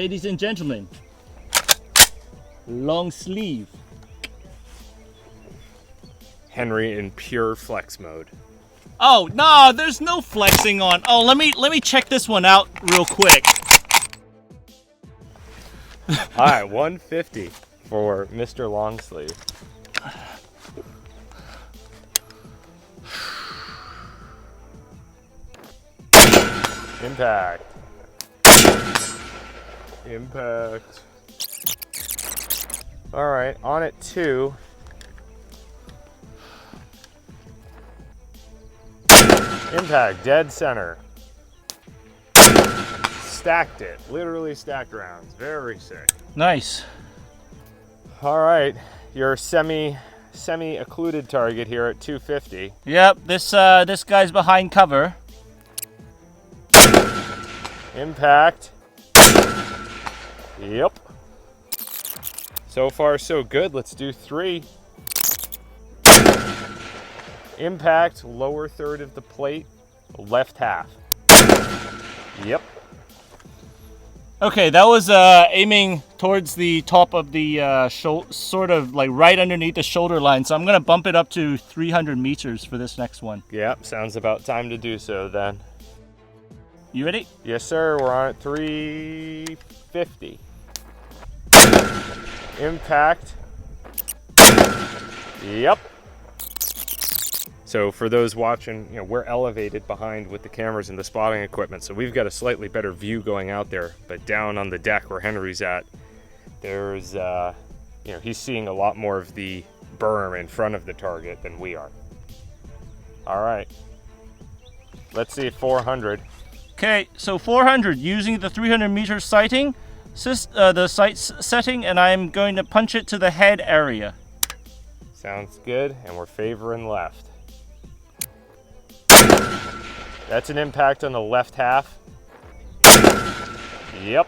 ladies and gentlemen, long sleeve. Henry in pure flex mode. Oh no, there's no flexing on. Oh, let me check this one out real quick. All right, 150 for Mr. Longsleeve. Impact. Impact. All right, on it 2. Impact, dead center. Stacked it, literally stacked rounds. Very sick. Nice. All right, your semi-occluded target here at 250. Yep, this guy's behind cover. Impact. Yep. So far, so good. Let's do 3. Impact, lower third of the plate, left half. Yep. Okay, that was aiming towards the top of the sort of like right underneath the shoulder line. So I'm gonna bump it up to 300 meters for this next one. Yep, sounds about time to do so then. You ready? Yes, sir. We're on at 350. Impact. Yep. So for those watching, we're elevated behind with the cameras and the spotting equipment, so we've got a slightly better view going out there. But down on the deck where Henry's at, there's, he's seeing a lot more of the berm in front of the target than we are. All right. Let's see 400. Okay, so 400 using the 300 meter sighting, the sight setting, and I'm going to punch it to the head area. Sounds good, and we're favoring left. That's an impact on the left half. Yep.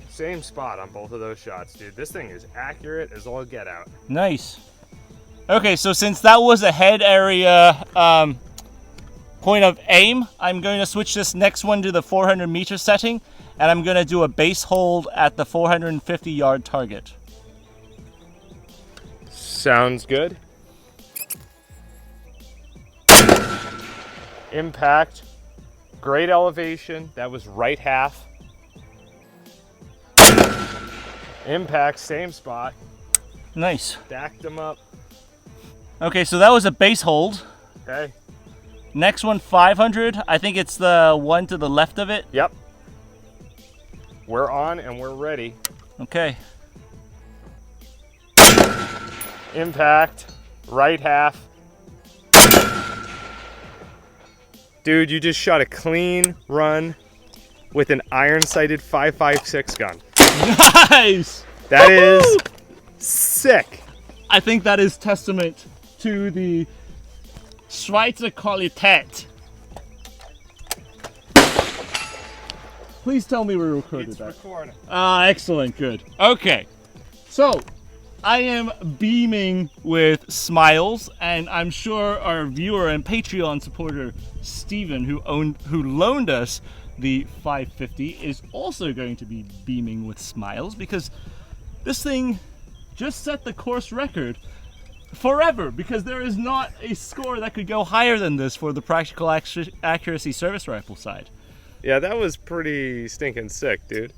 Same spot on both of those shots, dude. This thing is accurate as all get out. Nice. Okay, so since that was a head area point of aim, I'm going to switch this next one to the 400 meter setting, and I'm going to do a base hold at the 450 yard target. Sounds good. Impact, great elevation. That was right half. Impact, same spot. Nice. Stacked them up. Okay, so that was a base hold. Okay. Next one, 500. I think it's the one to the left of it. Yep. We're on and we're ready. Okay. Impact, right half. Dude, you just shot a clean run with an iron-sighted 5.56 gun. Nice! That is sick. I think that is testament to the Schweizer Qualität. Please tell me we recorded It's that. recording. Ah, excellent, good. Okay, so I am beaming with smiles, and I'm sure our viewer and Patreon supporter Steven, who loaned us the 550, is also going to be beaming with smiles, because this thing just set the course record forever, because there is not a score that could go higher than this for the practical accuracy service rifle side. Yeah, that was pretty stinking sick, dude.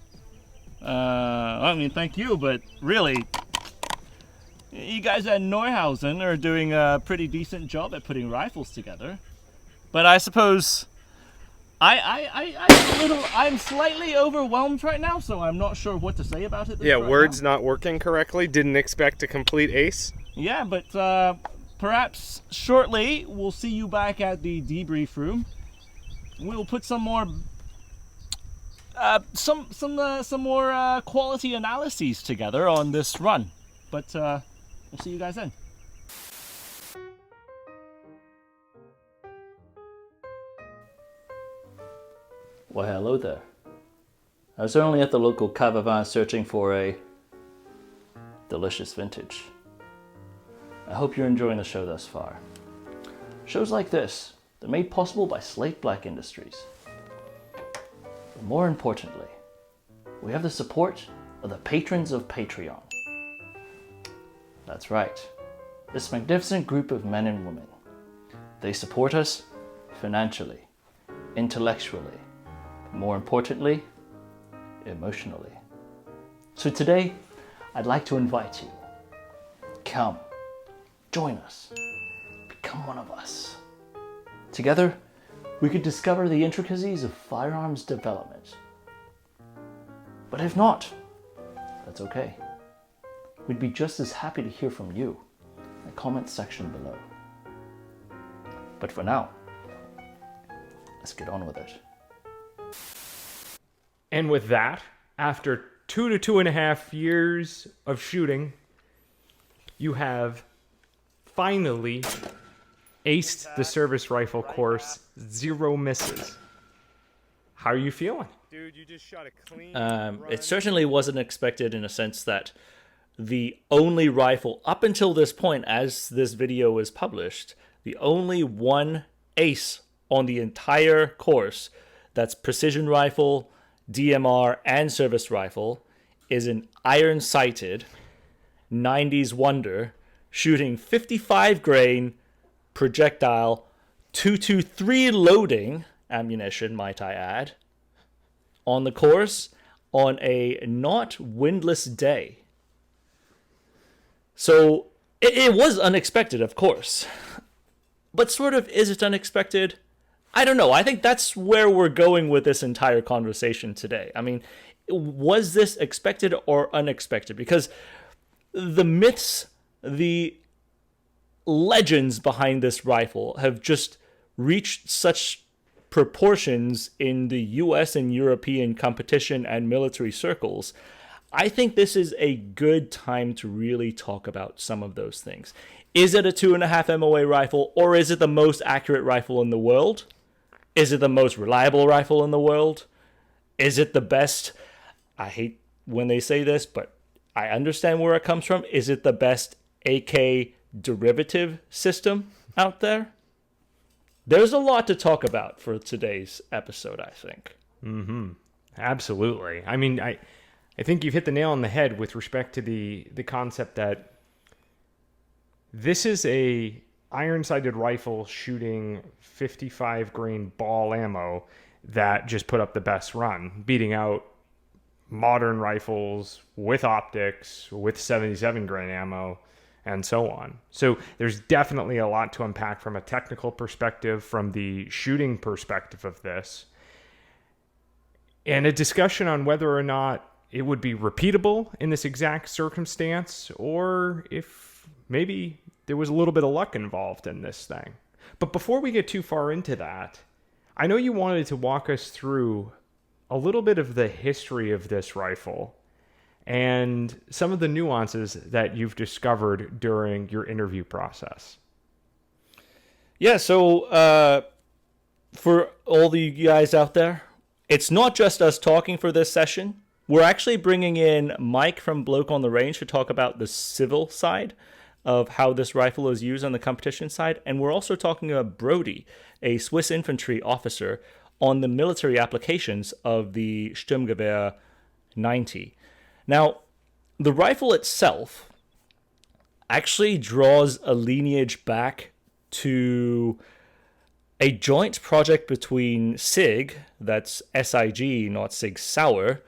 I mean, thank you, but really, you guys at Neuhausen are doing a pretty decent job at putting rifles together. But I suppose I'm slightly overwhelmed right now, so I'm not sure what to say about it. Yeah, words not working correctly. Didn't expect to complete ace. Yeah, but perhaps shortly we'll see you back at the debrief room. We'll put some more some more quality analyses together on this run. But we'll see you guys then. Well, hello there. I was only at the local caravan searching for a delicious vintage. I hope you're enjoying the show thus far. Shows like this, they're made possible by Slate Black Industries. But more importantly, we have the support of the patrons of Patreon. That's right, this magnificent group of men and women. They support us financially, intellectually, but more importantly, emotionally. So today, I'd like to invite you. Come, join us, become one of us. Together, we could discover the intricacies of firearms development. But if not, that's okay. We'd be just as happy to hear from you in the comment section below. But for now, let's get on with it. And with that, after 2 to 2.5 years of shooting, you have finally aced the service rifle course, 0 misses. How are you feeling? Dude, you just shot a clean It certainly wasn't expected in a sense that the only rifle up until this point, as this video was published, the only one ace on the entire course that's precision rifle, DMR, and service rifle is an iron-sighted 90s wonder shooting 55 grain projectile 223 loading ammunition, might I add, on the course on a not windless day. So it was unexpected, of course. But sort of, is it unexpected? I don't know. I think that's where we're going with this entire conversation today. I mean, was this expected or unexpected? Because the myths, the legends behind this rifle have just reached such proportions in the US and European competition and military circles. I think this is a good time to really talk about some of those things. Is it a 2.5 MOA rifle, or is it the most accurate rifle in the world? Is it the most reliable rifle in the world? Is it the best? I hate when they say this, but I understand where it comes from. Is it the best AK derivative system out there? There's a lot to talk about for today's episode, I think. Absolutely. I mean, I think you've hit the nail on the head with respect to the concept that this is a iron-sighted rifle shooting 55 grain ball ammo that just put up the best run, beating out modern rifles with optics, with 77 grain ammo, and so on. So there's definitely a lot to unpack from a technical perspective, from the shooting perspective of this, and a discussion on whether or not it would be repeatable in this exact circumstance, or if maybe there was a little bit of luck involved in this thing. But before we get too far into that, I know you wanted to walk us through a little bit of the history of this rifle and some of the nuances that you've discovered during your interview process. Yeah, so for all the guys out there, it's not just us talking for this session. We're actually bringing in Mike from Bloke on the Range to talk about the civil side of how this rifle is used on the competition side. And we're also talking about Brodie, a Swiss infantry officer, on the military applications of the Stgw 90. Now, the rifle itself actually draws a lineage back to a joint project between SIG, that's SIG, not Sig Sauer,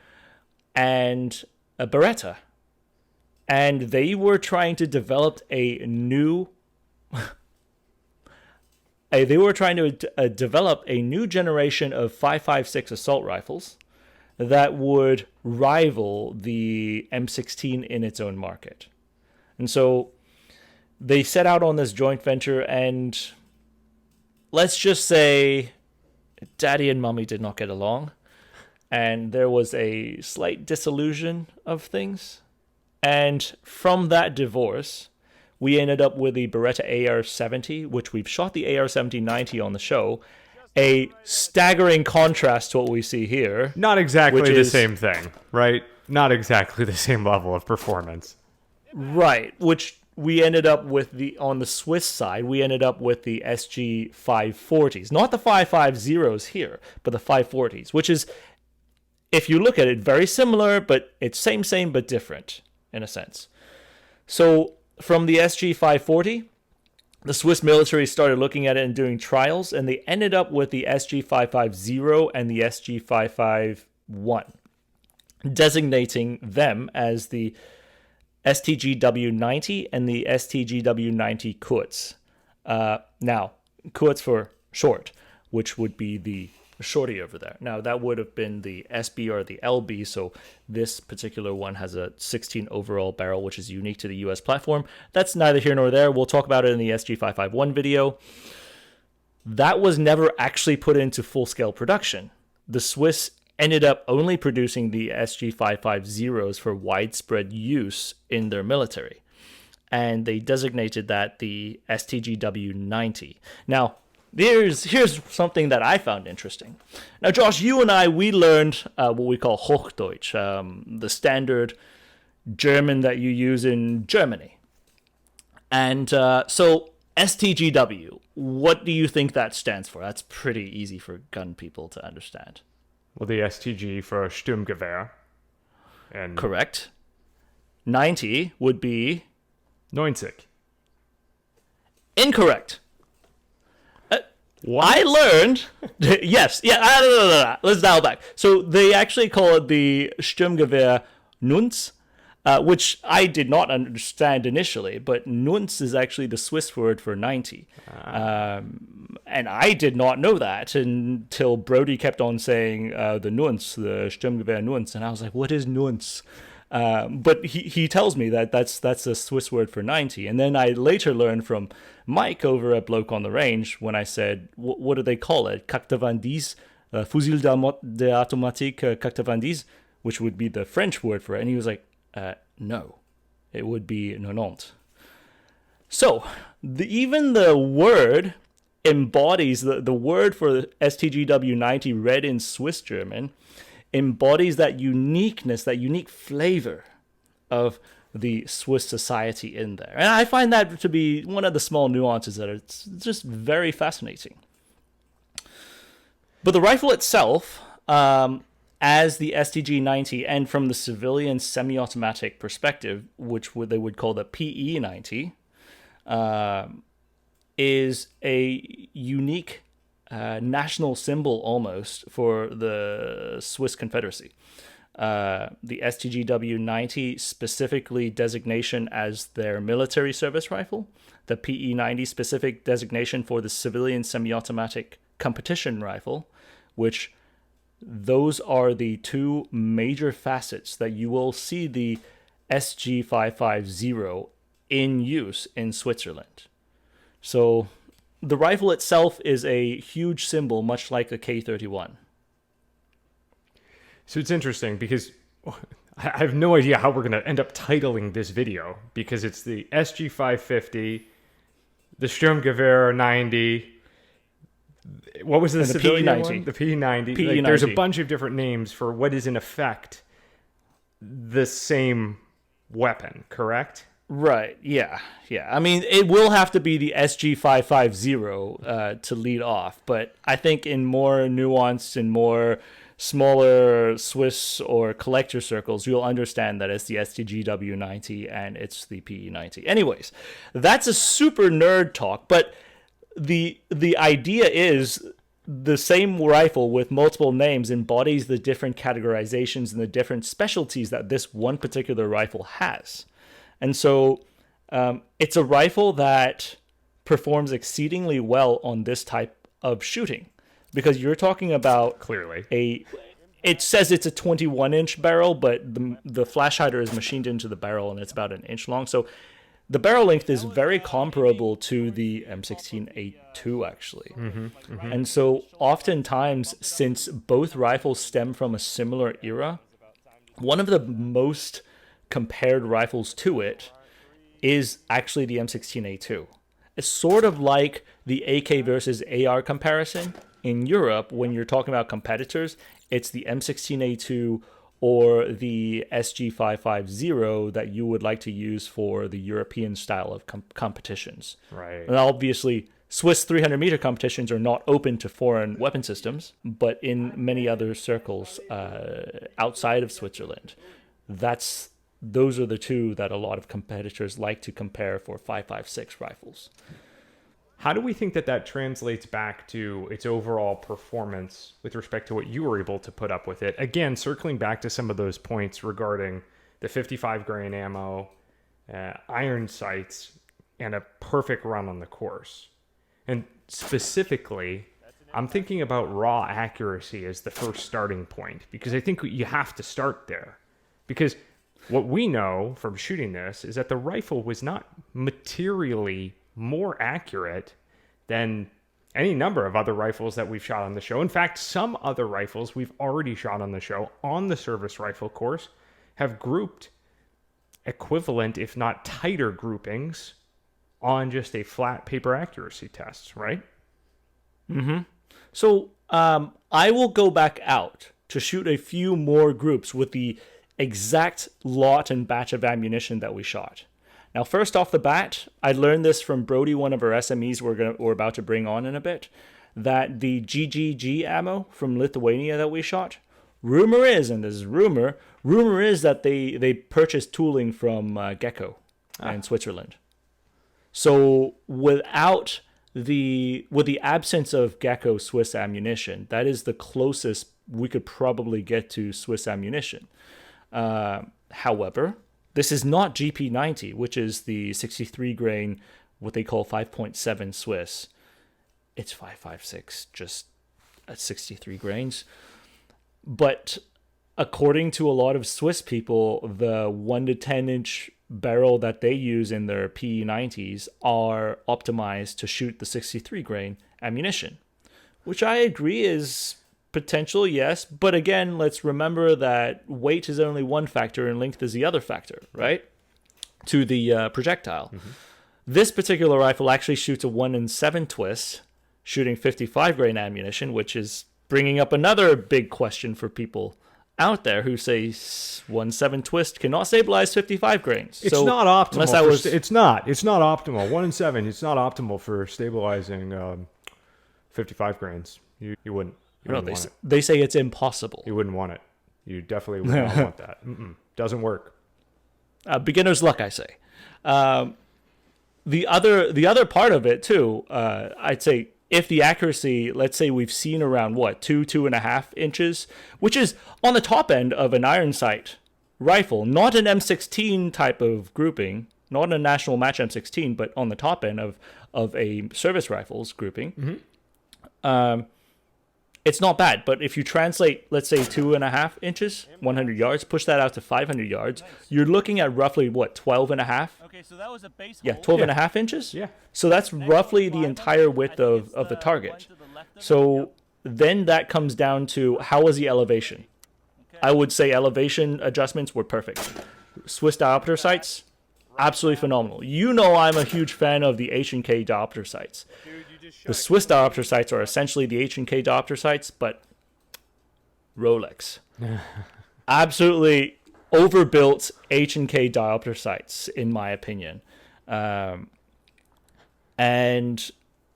and a Beretta. And they were trying to develop a new develop a new generation of 5.56 assault rifles that would rival the M16 in its own market. And so they set out on this joint venture, and let's just say Daddy and Mommy did not get along, and there was a slight disillusion of things. And from that divorce, we ended up with the Beretta AR-70, which we've shot the AR-70-90 on the show. A staggering contrast to what we see here. Not exactly the same thing, right? Not exactly the same level of performance. Right, which we ended up with on the Swiss side, we ended up with the SG 540s. Not the 550s here, but the 540s, which is if you look at it, very similar, but it's same, but different in a sense. So from the SG-540, the Swiss military started looking at it and doing trials, and they ended up with the SG-550 and the SG-551, designating them as the Stgw-90 and the Stgw-90 Kurz. Now, Kurz for short, which would be the shorty over there. Now, that would have been the SB or the LB, so this particular one has a 16 overall barrel, which is unique to the US platform. That's neither here nor there. We'll talk about it in the SG-551 video. That was never actually put into full-scale production. The Swiss ended up only producing the SG-550s for widespread use in their military, and they designated that the Stgw-90. Now, here's something that I found interesting. Now, Josh, you and I, we learned what we call Hochdeutsch, the standard German that you use in Germany. And so Stgw, what do you think that stands for? That's pretty easy for gun people to understand. Well, the STG for Sturmgewehr. And Correct. 90 would be 90. incorrect. What? I learned, yes, yeah, let's dial back. So they actually call it the Sturmgewehr Nunz, which I did not understand initially, but Nunz is actually the Swiss word for 90. And I did not know that until Brodie kept on saying the Nunz, the Sturmgewehr Nunz, and I was like, what is Nunz? But he tells me that that's a Swiss word for 90. And then I later learned from Mike over at Bloke on the Range when I said, what do they call it? Cactavandis, Fusil d'automatique Cactavandis, which would be the French word for it. And he was like, no, it would be 90. So even the word embodies, the word for Stgw-90 read in Swiss German embodies that uniqueness, that unique flavor of the Swiss society in there. And I find that to be one of the small nuances that it's just very fascinating. But the rifle itself, as the Stg-90, and from the civilian semi-automatic perspective, which they would call the PE-90, is a unique national symbol almost for the Swiss Confederacy. The Stgw-90 specifically designation as their military service rifle, the PE-90 specific designation for the civilian semi-automatic competition rifle, which those are the two major facets that you will see the SG-550 in use in Switzerland. So the rifle itself is a huge symbol, much like the K31. So it's interesting because I have no idea how we're going to end up titling this video, because it's the SG-550, the Sturmgewehr 90, what was the civilian P90. one? The P90. P90. Like, there's a bunch of different names for what is in effect the same weapon, correct? Right, yeah. I mean, it will have to be the SG-550 to lead off, but I think in more nuanced and more smaller Swiss or collector circles, you'll understand that it's the Stgw-90 and it's the PE-90. Anyways, that's a super nerd talk, but the idea is the same rifle with multiple names embodies the different categorizations and the different specialties that this one particular rifle has. And so it's a rifle that performs exceedingly well on this type of shooting, because you're talking about Clearly. it says it's a 21-inch barrel, but the flash hider is machined into the barrel and it's about an inch long. So the barrel length is very comparable to the M16A2, actually. And so oftentimes, since both rifles stem from a similar era, one of the most compared rifles to it is actually the M16A2. It's sort of like the AK versus AR comparison in Europe. When you're talking about competitors, it's the M16A2 or the SG-550 that you would like to use for the European style of competitions. Right. And obviously, Swiss 300 meter competitions are not open to foreign weapon systems, but in many other circles outside of Switzerland, those are the two that a lot of competitors like to compare for 5.56 rifles. How do we think that translates back to its overall performance with respect to what you were able to put up with it? Again, circling back to some of those points regarding the 55 grain ammo, iron sights, and a perfect run on the course. And specifically, I'm thinking about raw accuracy as the first starting point, because I think you have to start there. Because what we know from shooting this is that the rifle was not materially more accurate than any number of other rifles that we've shot on the show. In fact, some other rifles we've already shot on the show on the service rifle course have grouped equivalent, if not tighter groupings on just a flat paper accuracy test, right? Mm-hmm. So I will go back out to shoot a few more groups with the exact lot and batch of ammunition that we shot. Now, first off the bat, I learned this from Brodie, one of our SMEs we're about to bring on in a bit, that the GGG ammo from Lithuania that we shot, rumor is, and this is rumor is that they purchased tooling from Gecko in Switzerland. So with the absence of Gecko Swiss ammunition, that is the closest we could probably get to Swiss ammunition. However, this is not GP90, which is the 63 grain, what they call 5.7 Swiss. It's 5.56, just at 63 grains. But according to a lot of Swiss people, the 1 to 10 inch barrel that they use in their PE90s are optimized to shoot the 63 grain ammunition, which I agree is potential, yes. But again, let's remember that weight is only one factor and length is the other factor, right? To the projectile. Mm-hmm. This particular rifle actually shoots a 1 in 7 twist, shooting 55 grain ammunition, which is bringing up another big question for people out there who say 1.7 twist cannot stabilize 55 grains. It's so, not optimal. It's not optimal. 1 in 7. It's not optimal for stabilizing 55 grains. You wouldn't. They say it's impossible. You wouldn't want it. You definitely would not want that. Doesn't work. Beginner's luck, I say. The other part of it too, I'd say, if the accuracy, let's say we've seen around 2.5 inches, which is on the top end of an iron sight rifle, not an M16 type of grouping, not a national match M16, but on the top end of a service rifles grouping. Mm-hmm. It's not bad, but if you translate, let's say 2.5 inches, 100 yards, push that out to 500 yards, you're looking at roughly 12.5. Okay, so that was a base. Yeah, 12.5 inches. Yeah. So that's roughly the entire width of the target. So then that comes down to how was the elevation? I would say elevation adjustments were perfect. Swiss diopter sights, absolutely phenomenal. You know I'm a huge fan of the H&K diopter sights. The Swiss diopter sights are essentially the H&K diopter sights, but Rolex. Absolutely overbuilt H&K diopter sights, in my opinion. And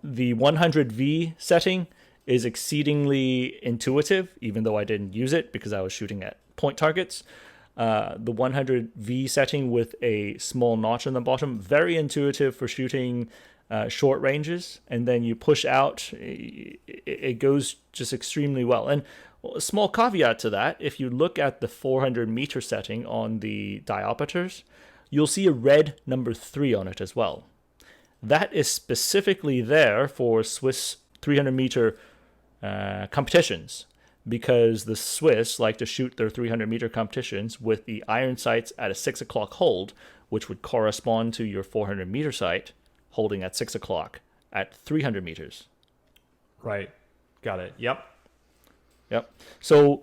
the 100V setting is exceedingly intuitive, even though I didn't use it because I was shooting at point targets. The 100V setting with a small notch on the bottom, very intuitive for shooting short ranges, and then you push out, it goes just extremely well. And a small caveat to that, if you look at the 400 meter setting on the diopters, you'll see a red number 3 on it as well. That is specifically there for Swiss 300 meter competitions, because the Swiss like to shoot their 300 meter competitions with the iron sights at a 6 o'clock hold, which would correspond to your 400 meter sight holding at 6 o'clock at 300 meters. Right. Got it. Yep. So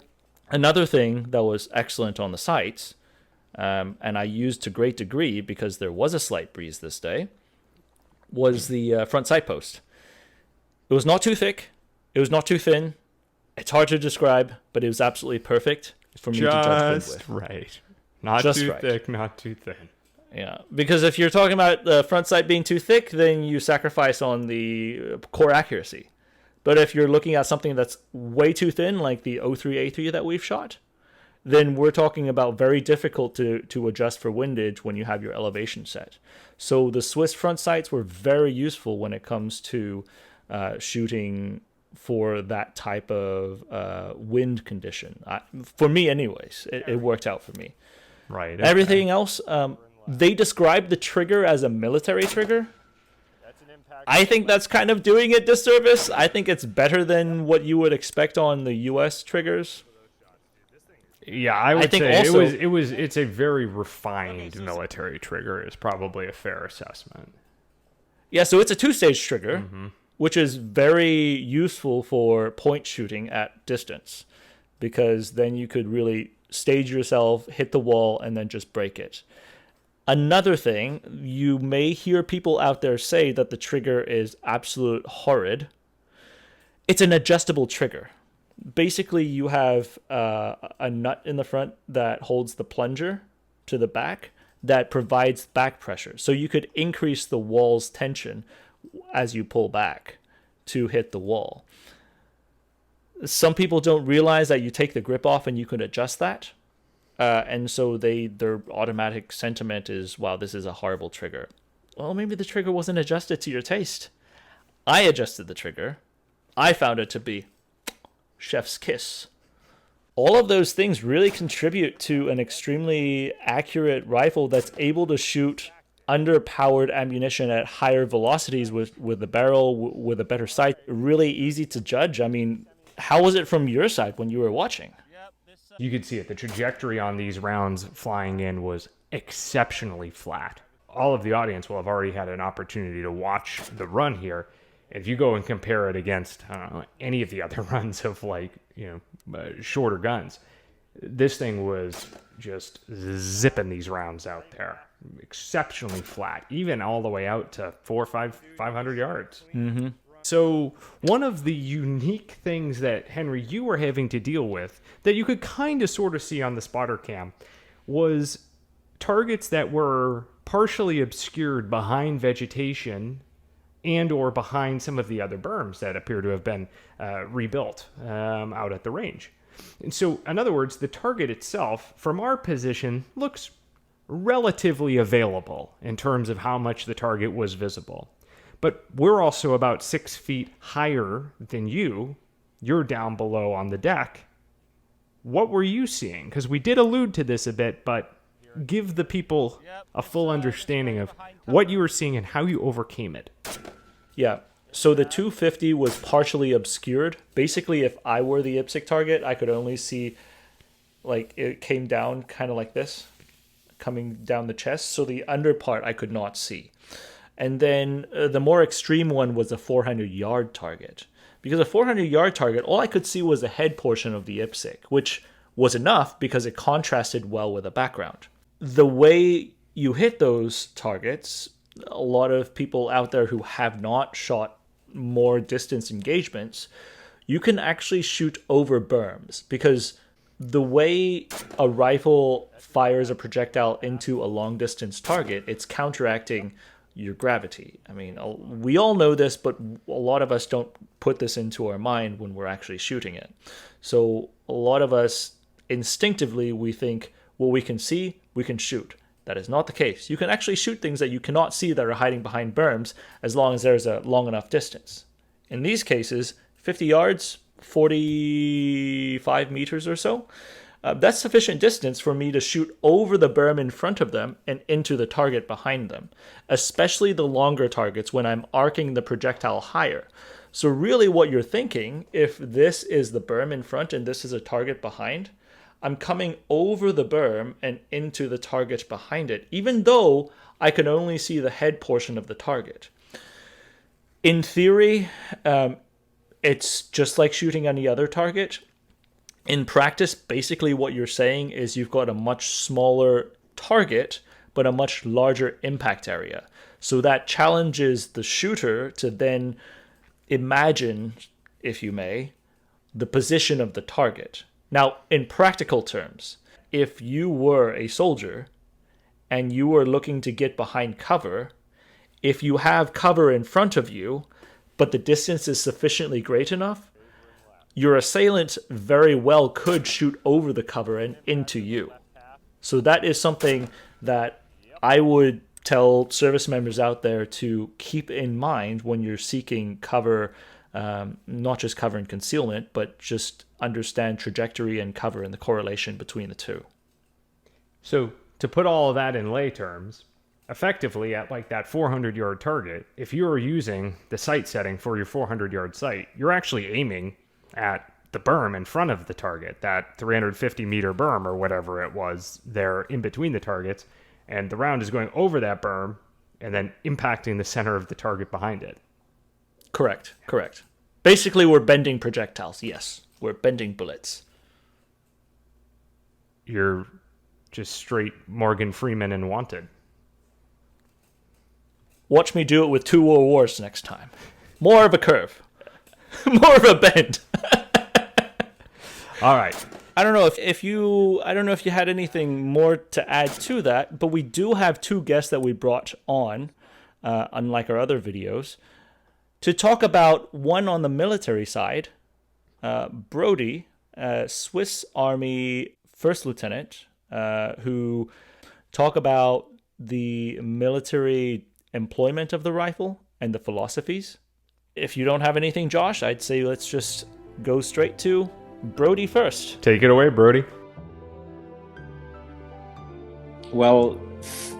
another thing that was excellent on the sights, and I used to great degree because there was a slight breeze this day, was the front sight post. It was not too thick. It was not too thin. It's hard to describe, but it was absolutely perfect for me to judge with. Right. Not just too thick, not too thin. Yeah, because if you're talking about the front sight being too thick, then you sacrifice on the core accuracy. But if you're looking at something that's way too thin, like the 03A3 that we've shot, then we're talking about very difficult to adjust for windage when you have your elevation set. So the Swiss front sights were very useful when it comes to shooting for that type of wind condition. For me anyways, it worked out for me. Right. Okay. Everything else, they described the trigger as a military trigger. I think that's kind of doing it disservice. I think it's better than what you would expect on the U.S. triggers. Yeah, I would think say also, it's a very refined military trigger is probably a fair assessment. Yeah, so it's a 2-stage trigger, which is very useful for point shooting at distance, because then you could really stage yourself, hit the wall, and then just break it. Another thing, you may hear people out there say that the trigger is absolute horrid. It's an adjustable trigger. Basically, you have a nut in the front that holds the plunger to the back that provides back pressure. So you could increase the wall's tension as you pull back to hit the wall. Some people don't realize that you take the grip off and you can adjust that. And so their automatic sentiment is, wow, this is a horrible trigger. Well, maybe the trigger wasn't adjusted to your taste. I adjusted the trigger. I found it to be chef's kiss. All of those things really contribute to an extremely accurate rifle that's able to shoot underpowered ammunition at higher velocities with the barrel, with a better sight. Really easy to judge. I mean, how was it from your side when you were watching? You could see it. The trajectory on these rounds flying in was exceptionally flat. All of the audience will have already had an opportunity to watch the run here. If you go and compare it against any of the other runs of shorter guns, this thing was just zipping these rounds out there. Exceptionally flat, even all the way out to 500 yards. Mm-hmm. So one of the unique things that, Henry, you were having to deal with that you could kind of sort of see on the spotter cam was targets that were partially obscured behind vegetation and or behind some of the other berms that appear to have been rebuilt out at the range. And so, in other words, the target itself, from our position, looks relatively available in terms of how much the target was visible. But we're also about 6 feet higher than you. You're down below on the deck. What were you seeing? Because we did allude to this a bit, but give the people a full understanding of what you were seeing and how you overcame it. Yeah, so the 250 was partially obscured. Basically, if I were the IPSC target, I could only see, like, it came down kind of like this, coming down the chest. So the under part I could not see. And then the more extreme one was a 400-yard target. Because a 400-yard target, all I could see was the head portion of the IPSC, which was enough because it contrasted well with the background. The way you hit those targets, a lot of people out there who have not shot more distance engagements, you can actually shoot over berms, because the way a rifle fires a projectile into a long distance target, it's counteracting your gravity. I mean, we all know this, but a lot of us don't put this into our mind when we're actually shooting it. So a lot of us instinctively, we think, well, we can see, we can shoot. That is not the case. You can actually shoot things that you cannot see that are hiding behind berms as long as there's a long enough distance. In these cases, 50 yards, 45 meters or so, that's sufficient distance for me to shoot over the berm in front of them and into the target behind them, especially the longer targets when I'm arcing the projectile higher. So really what you're thinking, if this is the berm in front and this is a target behind, I'm coming over the berm and into the target behind it, even though I can only see the head portion of the target. In theory, it's just like shooting any other target. In practice, basically what you're saying is you've got a much smaller target, but a much larger impact area. So that challenges the shooter to then imagine, if you may, the position of the target. Now, in practical terms, if you were a soldier and you are looking to get behind cover, if you have cover in front of you, but the distance is sufficiently great enough, your assailant very well could shoot over the cover and into you. So that is something that I would tell service members out there to keep in mind when you're seeking cover, not just cover and concealment, but just understand trajectory and cover and the correlation between the two. So to put all of that in lay terms, effectively at like that 400-yard target, if you're using the sight setting for your 400-yard sight, you're actually aiming at the berm in front of the target, that 350-meter berm or whatever it was there in between the targets, and the round is going over that berm and then impacting the center of the target behind it. Correct. Basically, we're bending projectiles, yes. We're bending bullets. You're just straight Morgan Freeman and Wanted. Watch me do it with 2 World Wars next time. More of a curve. More of a bend. All right. I don't know if you had anything more to add to that, but we do have 2 guests that we brought on, unlike our other videos, to talk about one on the military side, Brodie, Swiss Army First Lieutenant, who talk about the military employment of the rifle and the philosophies. If you don't have anything, Josh, I'd say let's just go straight to Brodie first. Take it away, Brodie. Well,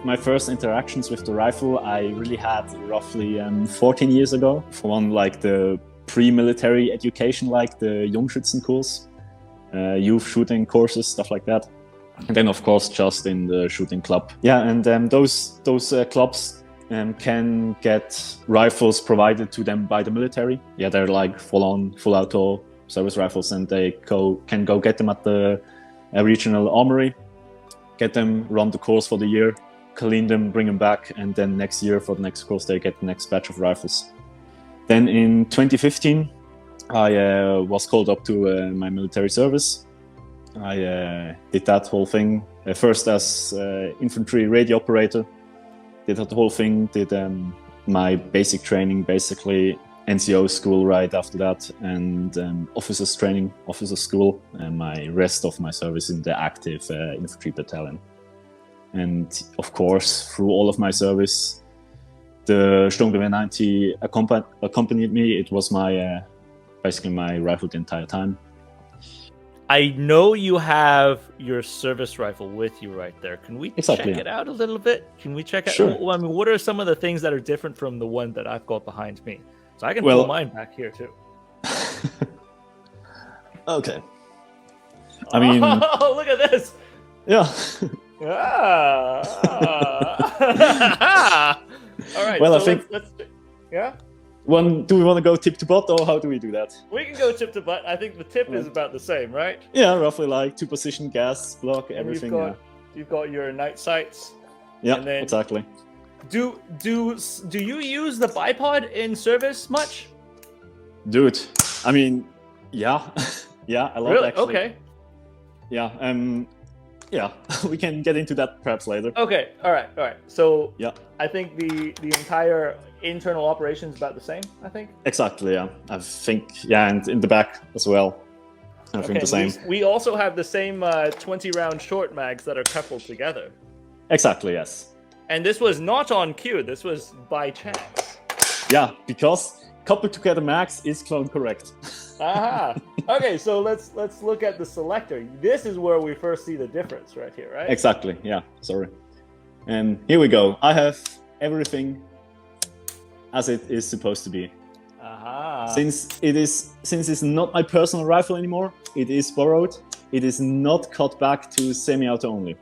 my first interactions with the rifle I really had roughly 14 years ago, from like the pre-military education, like the Jungschützenkurs, youth shooting courses, stuff like that. And then, of course, just in the shooting club. Yeah, and those clubs can get rifles provided to them by the military. Yeah, they're like full auto service rifles, and they can go get them at the regional armory, get them, run the course for the year, clean them, bring them back, and then next year for the next course they get the next batch of rifles. Then in 2015 I was called up to my military service. I did that whole thing first as infantry radio operator. Did that whole thing, did my basic training, basically NCO school right after that, and officers training, officer school, and my rest of my service in the active infantry battalion. And of course, through all of my service, the Stgw 90 accompanied me. It was my basically my rifle the entire time. I know you have your service rifle with you right there. Can we check it out a little bit? Can we check out? Sure. I mean, what are some of the things that are different from the one that I've got behind me? So I can pull mine back here too. Okay. I mean, oh, look at this. Yeah. All right. Well, so I think. Yeah. Do we want to go tip to butt, or how do we do that? We can go tip to butt. I think the tip is about the same, right? Yeah, roughly like 2-position gas, block, everything. You've got your night sights. Yeah, exactly. Do you use the bipod in service much? Dude, I mean, yeah, yeah, a lot really? actually. Okay. Yeah, yeah, we can get into that perhaps later. Okay, all right. So yeah, I think the entire internal operation is about the same. I think. Exactly. Yeah, I think. Yeah, and in the back as well. I think the same. We also have the same 20-round short mags that are coupled together. Exactly. Yes. And this was not on cue. This was by chance. Yeah, because coupled together mags is clone correct. Aha. Okay, so let's look at the selector. This is where we first see the difference right here, right? Exactly. Yeah. Sorry. And here we go. I have everything as it is supposed to be. Aha. Since it's not my personal rifle anymore, it is borrowed. It is not cut back to semi-auto only.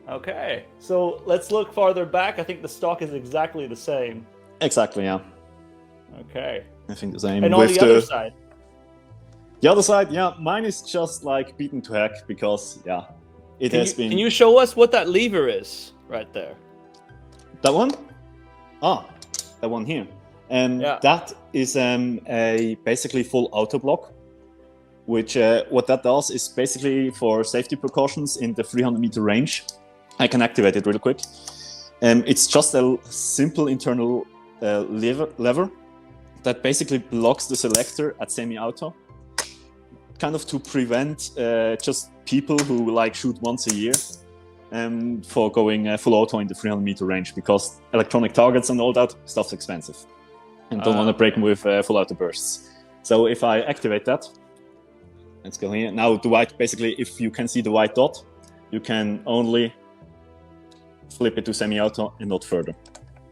Okay, so let's look farther back. I think the stock is exactly the same. Exactly, yeah. Okay. I think the same. And on the other side? The other side, yeah, mine is just like beaten to heck because, yeah, it has been... Can you show us what that lever is right there? That one? Ah, that one here. That is a basically full auto block, which what that does is basically for safety precautions in the 300-meter range. I can activate it really quick. It's just a simple internal lever that basically blocks the selector at semi-auto, kind of to prevent just people who like shoot once a year for going full auto in the 300-meter range, because electronic targets and all that stuff's expensive and don't want to break them with full auto bursts. So if I activate that, let's go here. Now the white, basically, if you can see the white dot, you can only flip it to semi-auto and not further.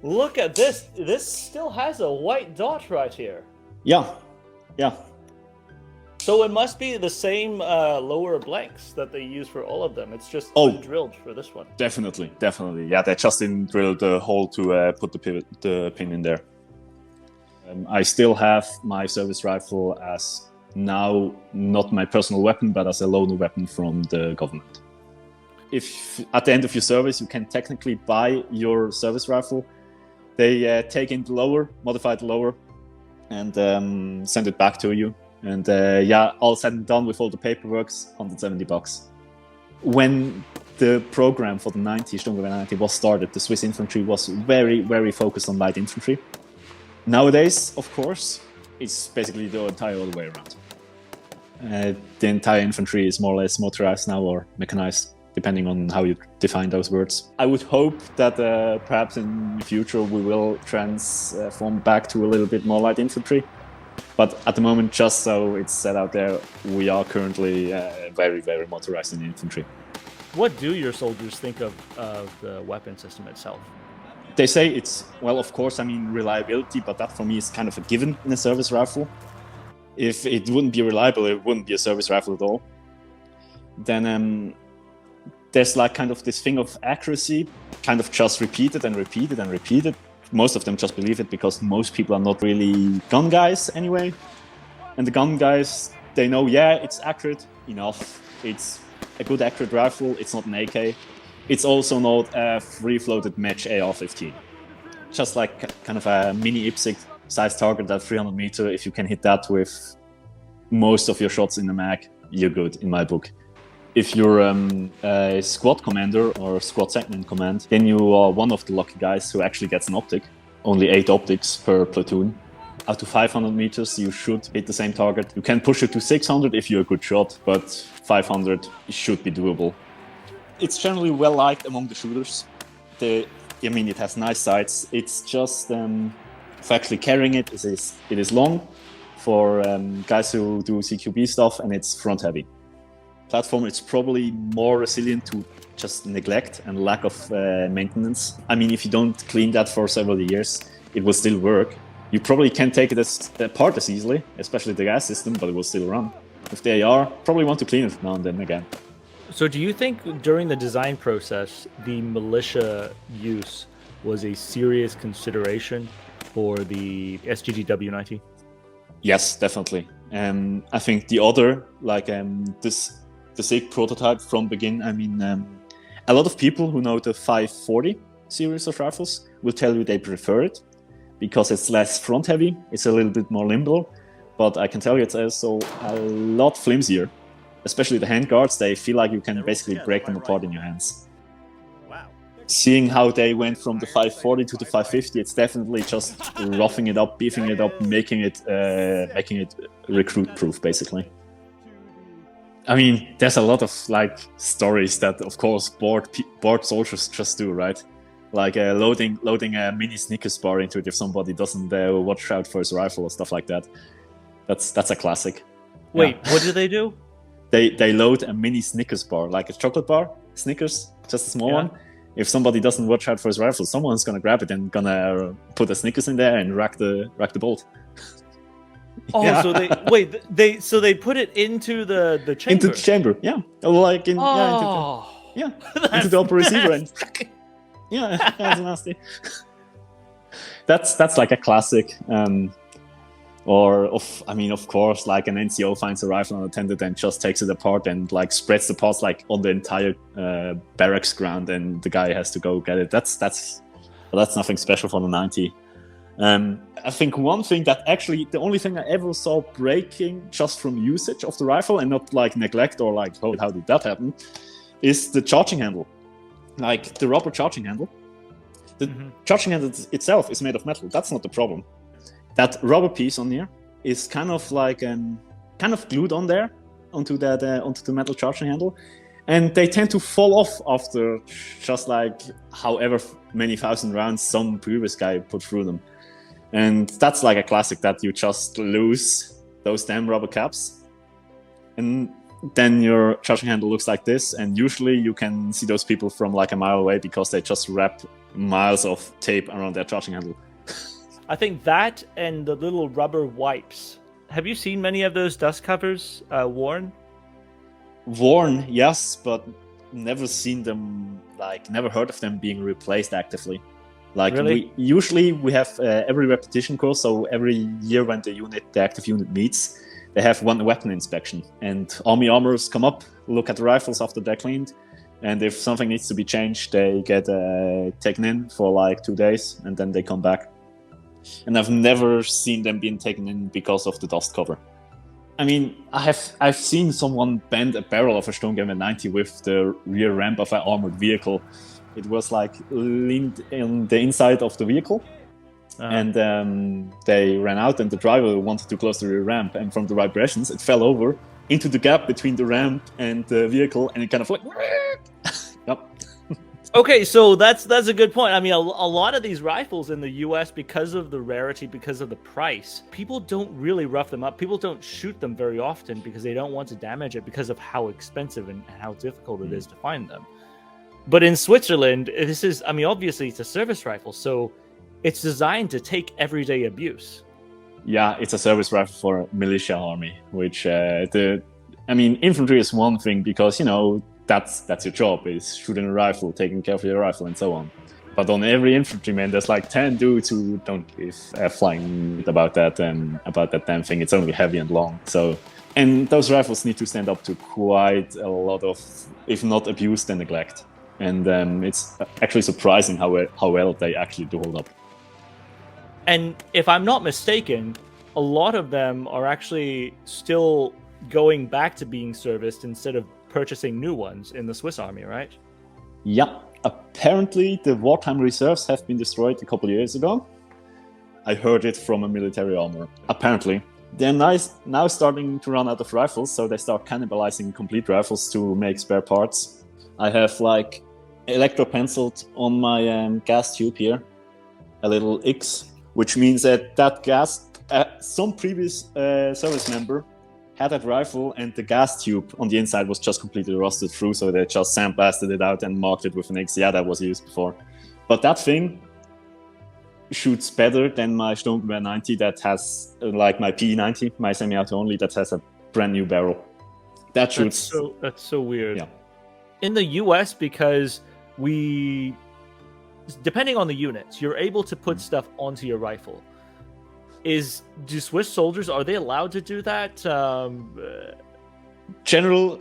Look at this. This still has a white dot right here. Yeah, yeah. So it must be the same lower blanks that they use for all of them. It's just drilled for this one. Definitely. Yeah, they just didn't drill the hole to put the pin in there. I still have my service rifle as now not my personal weapon, but as a loaner weapon from the government. If at the end of your service you can technically buy your service rifle, they take in the lower, modify the lower, and send it back to you. And all said and done with all the paperwork, $170. When the program for the Stgw 90 was started, the Swiss infantry was very, very focused on light infantry. Nowadays, of course, it's basically the entire other way around. The entire infantry is more or less motorized now, or mechanized, depending on how you define those words. I would hope that perhaps in the future we will transform back to a little bit more light infantry. But at the moment, just so it's set out there, we are currently very, very motorized in the infantry. What do your soldiers think of the weapon system itself? They say it's, well, of course, I mean, reliability, but that for me is kind of a given in a service rifle. If it wouldn't be reliable, it wouldn't be a service rifle at all. Then there's like kind of this thing of accuracy, kind of just repeated and repeated and repeated. Most of them just believe it because most people are not really gun guys anyway. And the gun guys, they know, yeah, it's accurate enough. It's a good accurate rifle. It's not an AK. It's also not a free-floated match AR-15. Just like kind of a mini IPSC size target at 300 meter. If you can hit that with most of your shots in the mag, you're good in my book. If you're a squad commander or squad segment command, then you are one of the lucky guys who actually gets an optic. Only 8 optics per platoon. Out to 500 meters, you should hit the same target. You can push it to 600 if you're a good shot, but 500 should be doable. It's generally well liked among the shooters. I mean, it has nice sights. It's just for actually carrying it is long for guys who do CQB stuff, and it's front heavy. Platform, it's probably more resilient to just neglect and lack of maintenance. I mean, if you don't clean that for several years, it will still work. You probably can't take it apart as easily, especially the gas system, but it will still run. If they are, probably want to clean it now and then again. So do you think during the design process, the militia use was a serious consideration for the Stgw 90? Yes, definitely. I think the other, like the SIG prototype from begin, I mean, a lot of people who know the 540 series of rifles will tell you they prefer it because it's less front heavy, it's a little bit more limber, but I can tell you it's also a lot flimsier. Especially the handguards, they feel like you can basically break them apart in your hands. Wow. Seeing how they went from the 540 to the 550, it's definitely just roughing it up, beefing it up, making it recruit-proof, basically. I mean, there's a lot of like stories that, of course, bored soldiers just do, right? Like loading a mini Snickers bar into it if somebody doesn't watch out for his rifle or stuff like that. That's a classic. Wait, yeah. What do they do? They load a mini Snickers bar, like a chocolate bar, Snickers, just a small one. If somebody doesn't watch out for his rifle, someone's gonna grab it and gonna put a Snickers in there and rack the bolt. Oh, yeah. So they put it into the chamber. Into the chamber, yeah. Like into the upper receiver and yeah, that's nasty. That's like a classic. Of course, like an NCO finds a rifle unattended and just takes it apart and like spreads the parts like on the entire barracks ground, and the guy has to go get it. That's nothing special for the 90. I think one thing that actually the only thing I ever saw breaking just from usage of the rifle and not like neglect or like how did that happen is the charging handle. like the rubber charging handle. The charging handle itself is made of metal. That's not the problem. That rubber piece on here is kind of like kind of glued on there onto the metal charging handle, and they tend to fall off after just like however many thousand rounds some previous guy put through them. And that's like a classic, that you just lose those damn rubber caps, and then your charging handle looks like this. And usually you can see those people from like a mile away because they just wrap miles of tape around their charging handle. I think that and the little rubber wipes. Have you seen many of those dust covers worn? Worn, yes, but never seen them, like never heard of them being replaced actively. Like really? we have every repetition course, so every year when the active unit meets, they have one weapon inspection, and army armorers come up, look at the rifles after they're cleaned, and if something needs to be changed, they get taken in for like 2 days, and then they come back. And I've never seen them being taken in because of the dust cover. I mean, I've seen someone bend a barrel of a Stgw 90 with the rear ramp of an armored vehicle. It was like leaned in the inside of the vehicle, and they ran out, and the driver wanted to close the rear ramp, and from the vibrations it fell over into the gap between the ramp and the vehicle, and it kind of like yep. Okay, so that's a good point. I mean, a lot of these rifles in the US, because of the rarity, because of the price, people don't really rough them up. People don't shoot them very often because they don't want to damage it because of how expensive and how difficult it is to find them. But in Switzerland, this is, I mean, obviously it's a service rifle, so it's designed to take everyday abuse. Yeah, it's a service rifle for a militia army, which infantry is one thing because, you know, that's your job, is shooting a rifle, taking care of your rifle, and so on. But on every infantryman, there's like 10 dudes who don't give a flying about that damn thing. It's only heavy and long. So, and those rifles need to stand up to quite a lot of, if not abuse, then neglect. And it's actually surprising how well they actually do hold up. And if I'm not mistaken, a lot of them are actually still going back to being serviced instead of purchasing new ones in the Swiss Army, right? Yeah, apparently the wartime reserves have been destroyed a couple of years ago. I heard it from a military armor. Apparently. They're now starting to run out of rifles, so they start cannibalizing complete rifles to make spare parts. I have like electro-penciled on my gas tube here a little X, which means that gas, some previous service member had that rifle, and the gas tube on the inside was just completely rusted through, so they just sandblasted it out and marked it with an X. Yeah, that was used before. But that thing shoots better than my Stgw 90 that has, like my P90, my semi-auto only, that has a brand new barrel. That shoots... That's so weird. Yeah. In the US, because depending on the units, you're able to put stuff onto your rifle. Do Swiss soldiers, are they allowed to do that? General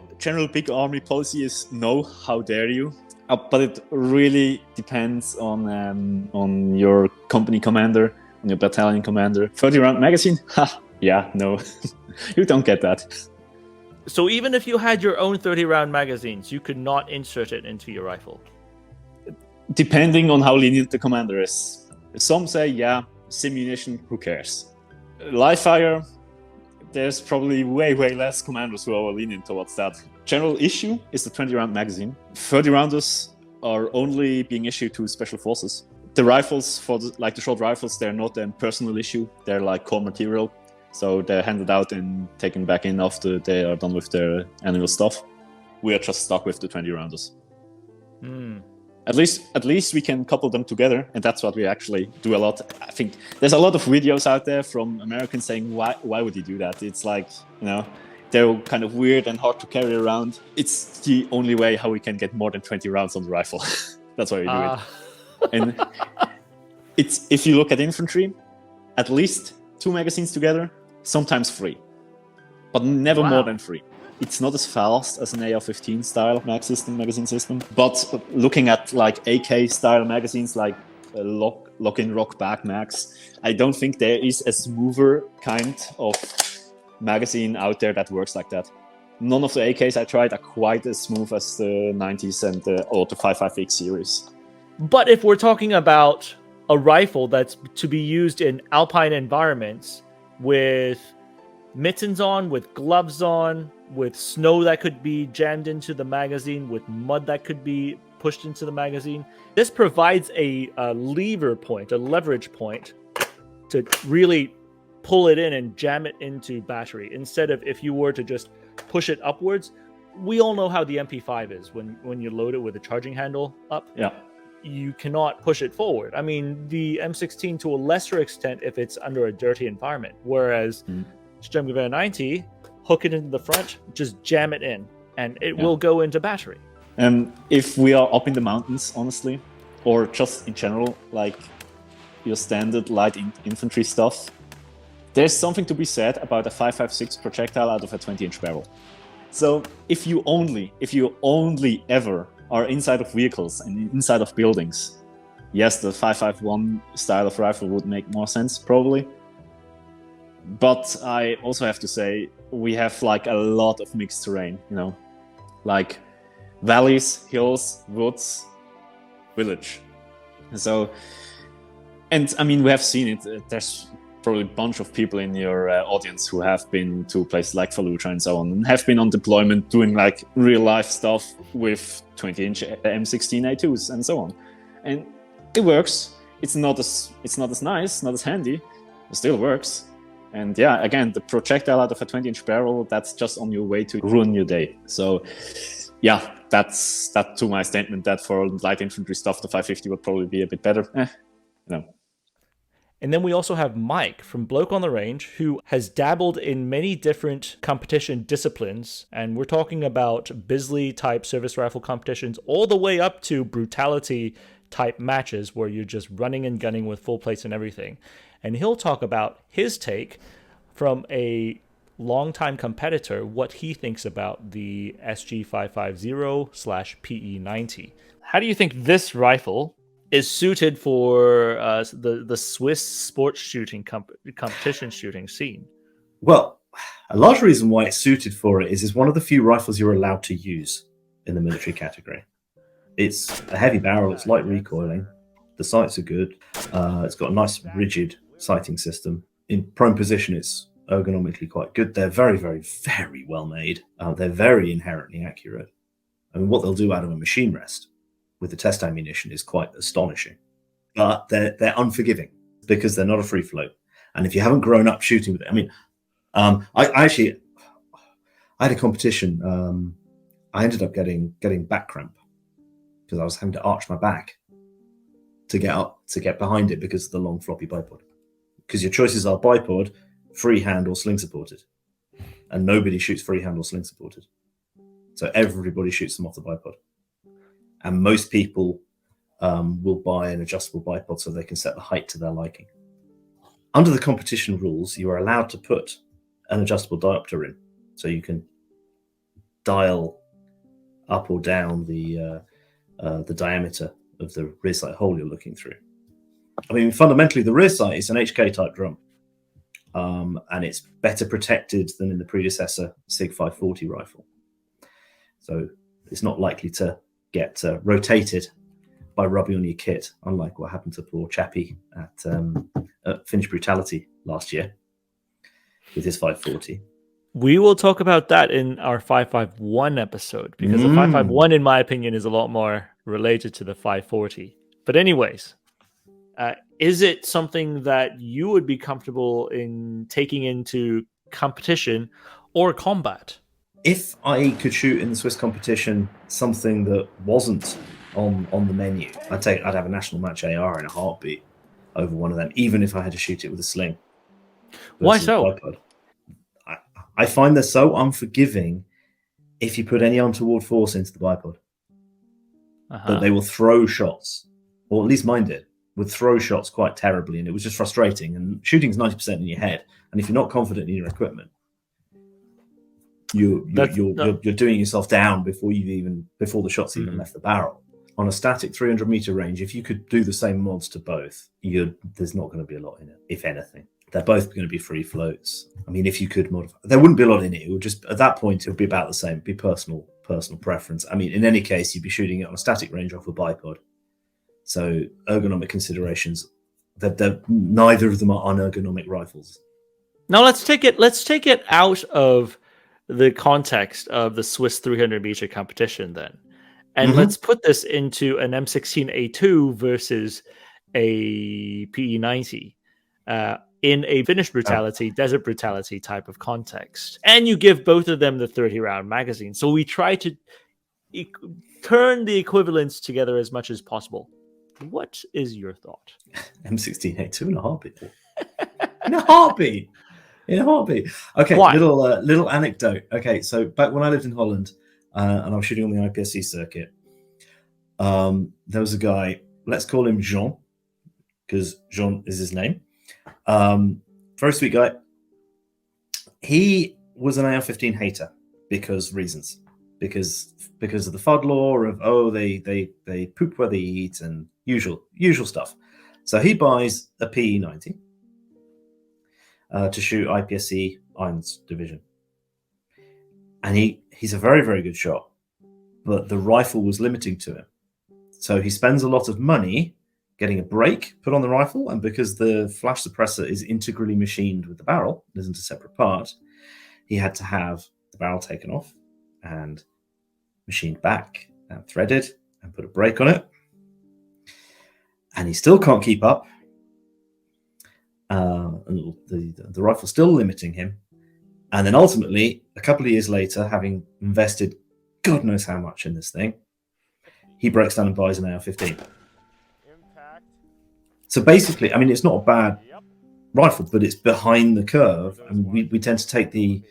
big army policy is no, how dare you? But it really depends on your company commander, on your battalion commander. 30 round magazine? Ha, yeah, no, you don't get that. So even if you had your own 30 round magazines, you could not insert it into your rifle? Depending on how lenient the commander is. Some say, yeah, simunition, who cares? Live fire, there's probably way less commanders who are lenient towards that. General issue is the 20 round magazine. 30 rounders are only being issued to special forces. The rifles, the short rifles, they're not a personal issue. They're like core material. So they're handed out and taken back in after they are done with their annual stuff. We are just stuck with the 20 rounders. At least we can couple them together, and that's what we actually do a lot. I think there's a lot of videos out there from Americans saying, why would you do that? It's like, you know, they're kind of weird and hard to carry around. It's the only way how we can get more than 20 rounds on the rifle. That's why we do it. And if you look at infantry, at least 2 magazines together, sometimes 3, but never more than 3. It's not as fast as an AR-15 style magazine system, but looking at like AK style magazines, like lock-in, rock-back mags, I don't think there is a smoother kind of magazine out there that works like that. none of the AKs I tried are quite as smooth as the 90s and or the 5.56 series. But if we're talking about a rifle that's to be used in alpine environments with mittens on, with gloves on, with snow that could be jammed into the magazine, with mud that could be pushed into the magazine, this provides a lever point, a leverage point to really pull it in and jam it into battery, instead of if you were to just push it upwards. We all know how the MP5 is when you load it with a charging handle up. Yeah. You cannot push it forward. I mean, the M16 to a lesser extent if it's under a dirty environment, whereas Stgw 90, hook it into the front, just jam it in, and it will go into battery. If we are up in the mountains, honestly, or just in general, like your standard light infantry stuff, there's something to be said about a 5.56 projectile out of a 20-inch barrel. So if you only ever are inside of vehicles and inside of buildings, yes, the 5.51 style of rifle would make more sense, probably. But I also have to say, we have like a lot of mixed terrain, you know, like valleys, hills, woods, village. So, and I mean, we have seen it. There's probably a bunch of people in your audience who have been to places like Fallujah and so on, and have been on deployment doing like real life stuff with 20-inch M16A2s and so on. And it works. It's not as nice, not as handy, it still works. And yeah, again, the projectile out of a 20-inch barrel, that's just on your way to ruin your day. So yeah, that's to my statement that for light infantry stuff, the 550 would probably be a bit better. You know. And then we also have Mike from Bloke on the Range, who has dabbled in many different competition disciplines. And we're talking about Bisley type service rifle competitions all the way up to brutality type matches where you're just running and gunning with full plates and everything. And he'll talk about his take from a longtime competitor, what he thinks about the SG550/PE90. How do you think this rifle is suited for the Swiss sports shooting competition shooting scene? Well, a large reason why it's suited for it is it's one of the few rifles you're allowed to use in the military category. It's a heavy barrel, it's light recoiling, the sights are good, it's got a nice rigid sighting system. In prone position, it's ergonomically quite good. They're very, very, very well made. They're very inherently accurate. I mean, what they'll do out of a machine rest with the test ammunition is quite astonishing. But they're unforgiving because they're not a free float. And if you haven't grown up shooting with it, I mean, I had a competition. I ended up getting back cramp because I was having to arch my back to get behind it because of the long floppy bipod. Because your choices are bipod, freehand, or sling supported, and nobody shoots freehand or sling supported. So everybody shoots them off the bipod. And most people will buy an adjustable bipod so they can set the height to their liking. Under the competition rules, you are allowed to put an adjustable diopter in, so you can dial up or down the diameter of the rear sight hole you're looking through. I mean, fundamentally, the rear sight is an HK type drum, and it's better protected than in the predecessor SIG 540 rifle. So it's not likely to get rotated by rubbing on your kit, unlike what happened to poor Chappie at Finnish Brutality last year with his 540. We will talk about that in our 551 episode, because the 551, in my opinion, is a lot more related to the 540. But anyways, is it something that you would be comfortable in taking into competition or combat? If I could shoot in the Swiss competition something that wasn't on the menu, I'd have a national match AR in a heartbeat over one of them, even if I had to shoot it with a sling. Why so? Bipod. I find they're so unforgiving if you put any untoward force into the bipod. That they will throw shots, or at least mine did, would throw shots quite terribly, and it was just frustrating. And shooting's 90% in your head, and if you're not confident in your equipment, you're doing yourself down before the shots even left the barrel. On a static 300 meter range, if you could do the same mods to both, there's not going to be a lot in it, if anything. They're both going to be free floats. I mean, if you could modify, there wouldn't be a lot in it. It would just, at that point, it would be about the same. It'd be personal preference. I mean, in any case, you'd be shooting it on a static range off a bipod. So ergonomic considerations, neither of them are unergonomic rifles. Now let's take it out of the context of the Swiss 300 meter competition then. And let's put this into an M16A2 versus a PE90 in a finished brutality, desert brutality type of context. And you give both of them the 30 round magazine. So we try to turn the equivalents together as much as possible. What is your thought? M16A2 in a heartbeat. In a heartbeat. In a heartbeat. Okay, Why? little anecdote. Okay, so back when I lived in Holland and I was shooting on the IPSC circuit, there was a guy, let's call him Jean, because Jean is his name. Very sweet guy. He was an AR-15 hater because of the FUD law of they poop where they eat and usual stuff. So he buys a PE90 to shoot IPSC Irons Division, and he's a very, very good shot, but the rifle was limiting to him. So he spends a lot of money getting a brake put on the rifle, and because the flash suppressor is integrally machined with the barrel, it isn't a separate part, he had to have the barrel taken off and machined back and threaded and put a brake on it. And he still can't keep up. And the rifle's still limiting him. And then ultimately, a couple of years later, having invested God knows how much in this thing, he breaks down and buys an AR-15. So basically, I mean, it's not a bad rifle, but it's behind the curve. And we tend to take the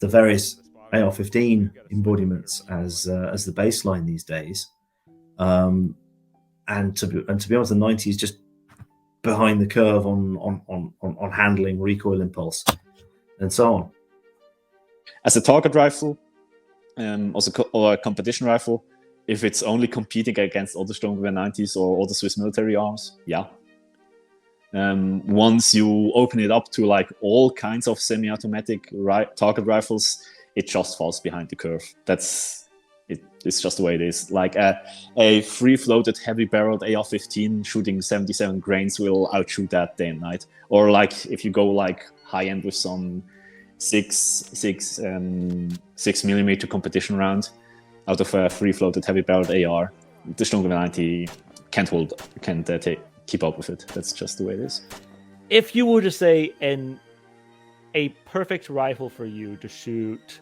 various AR-15 embodiments as the baseline these days. And to be honest, the 90 is just behind the curve on handling, recoil impulse, and so on. As a target rifle, or a competition rifle, if it's only competing against other Stgw 90s or other Swiss military arms, yeah. Once you open it up to like all kinds of semi-automatic target rifles, it just falls behind the curve. It's just the way it is. Like a free-floated, heavy-barreled AR-15 shooting 77 grains will outshoot that day and night. Or like if you go like high-end with some 6mm competition round out of a free-floated, heavy-barreled AR, the Stgw 90 can't keep up with it. That's just the way it is. If you were to say a perfect rifle for you to shoot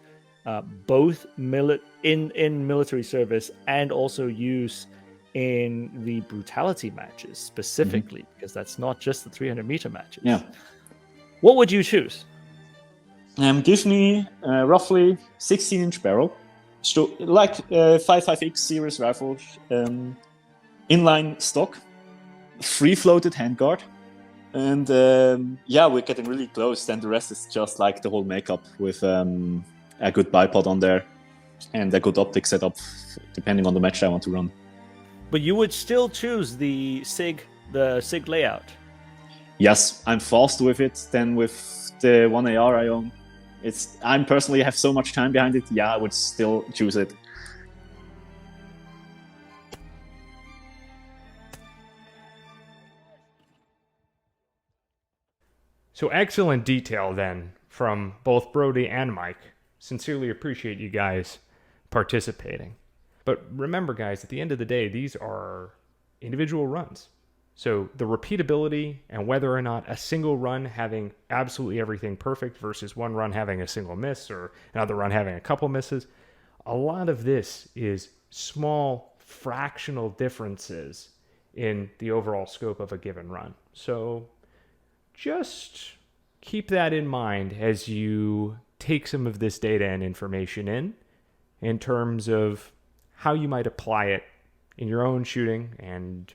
both in military service and also use in the brutality matches specifically, because that's not just the 300 meter matches. Yeah. What would you choose? Give me roughly 16-inch barrel, like 5.5x series rifle, inline stock, free-floated handguard, and we're getting really close. Then the rest is just like the whole makeup with a good bipod on there and a good optic setup, depending on the match I want to run. But you would still choose the SIG layout. Yes, I'm faster with it than with the one AR I own. I personally have so much time behind it. Yeah, I would still choose it. So excellent detail then from both Brodie and Mike. Sincerely appreciate you guys participating. But remember, guys, at the end of the day, these are individual runs. So the repeatability and whether or not a single run having absolutely everything perfect versus one run having a single miss or another run having a couple misses, a lot of this is small fractional differences in the overall scope of a given run. So just keep that in mind as you take some of this data and information in terms of how you might apply it in your own shooting and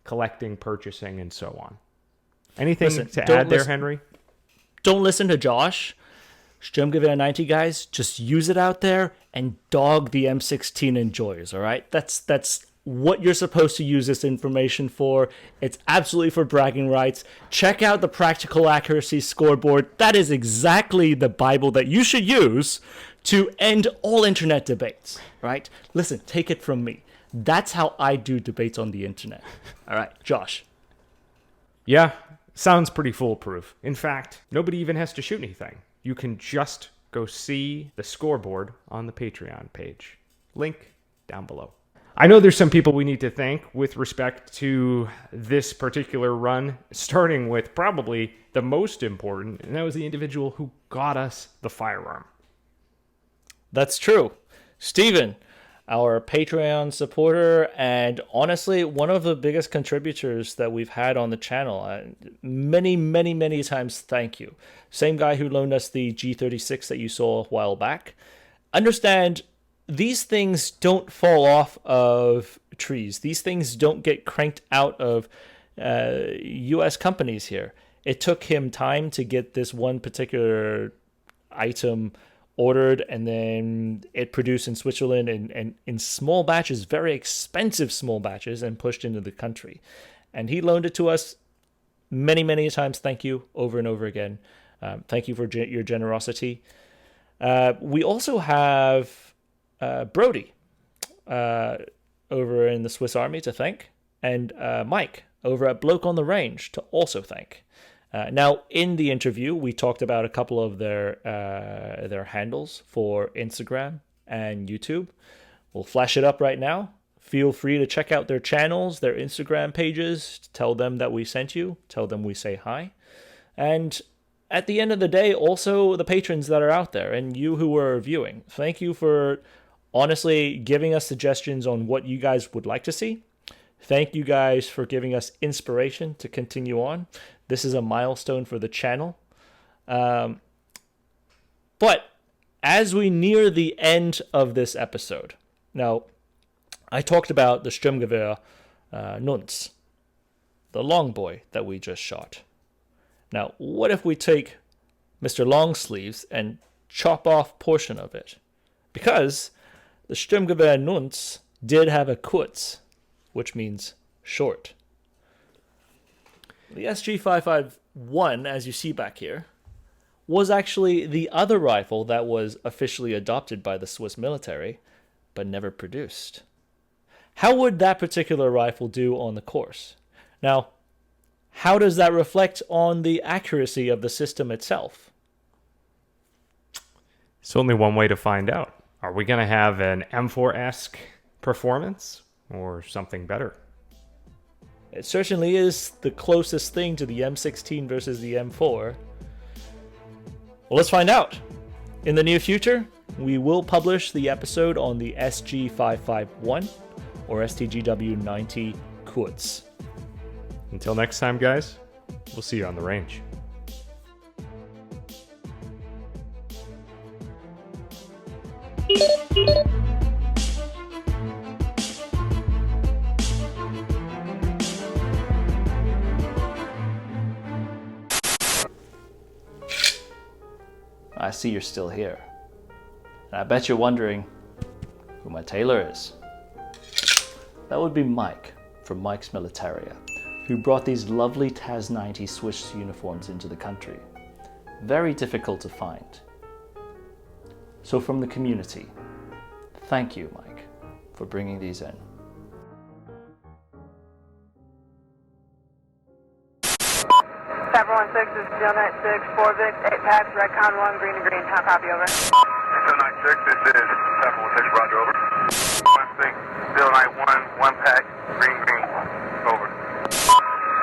collecting, purchasing, and so on. Anything to add there, Henry? Don't listen to Josh. Stgw 90 guys, just use it out there and dog the M16 enjoyers, all right? That's what you're supposed to use this information for. It's absolutely for bragging rights. Check out the Practical Accuracy Scoreboard. That is exactly the Bible that you should use to end all internet debates, right? Listen, take it from me. That's how I do debates on the internet. All right, Josh. Yeah, sounds pretty foolproof. In fact, nobody even has to shoot anything. You can just go see the scoreboard on the Patreon page. Link down below. I know there's some people we need to thank with respect to this particular run, starting with probably the most important, and that was the individual who got us the firearm. That's true. Steven, our Patreon supporter, and honestly, one of the biggest contributors that we've had on the channel. Many times, thank you. Same guy who loaned us the G36 that you saw a while back. Understand, these things don't fall off of trees. These things don't get cranked out of U.S. companies here. It took him time to get this one particular item ordered, and then it produced in Switzerland and in small batches, very expensive small batches, and pushed into the country. And he loaned it to us many times. Thank you over and over again. Thank you for your generosity. We also have Brodie over in the Swiss Army to thank, and Mike over at Bloke on the Range to also thank. Now, in the interview, we talked about a couple of their handles for Instagram and YouTube. We'll flash it up right now. Feel free to check out their channels, their Instagram pages. Tell them that we sent you. Tell them we say hi. And at the end of the day, also the patrons that are out there and you who are viewing, thank you for honestly giving us suggestions on what you guys would like to see. Thank you guys for giving us inspiration to continue on. This is a milestone for the channel. But as we near the end of this episode, now, I talked about the Stgw Nuance, the long boy that we just shot. Now, what if we take Mr. Longsleeves and chop off portion of it? Because the Stgw Nuance did have a kurz, which means short. The SG551, as you see back here, was actually the other rifle that was officially adopted by the Swiss military, but never produced. How would that particular rifle do on the course? Now, how does that reflect on the accuracy of the system itself? It's only one way to find out. Are we going to have an M4-esque performance or something better? It certainly is the closest thing to the M16 versus the M4. Well, let's find out. In the near future, we will publish the episode on the SG551 or Stgw 90 kurz. Until next time, guys, we'll see you on the range. I see you're still here. And I bet you're wondering who my tailor is. That would be Mike from Mike's Militaria, who brought these lovely TAS 90 Swiss uniforms into the country. Very difficult to find. So from the community, thank you, Mike, for bringing these in. Cyber 16 is Steel 96, 4 Vic, 8 packs, Redcon 1, green to green. How copy, over? Steel 96, this is Cyber 16, Roger, over. 16, Steel 91, 1 pack, green, over. This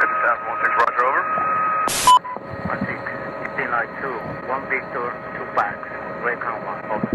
is Cyber 16, Roger, over. 16, Steel 92, 1 Victor, 2 packs, Redcon 1, over.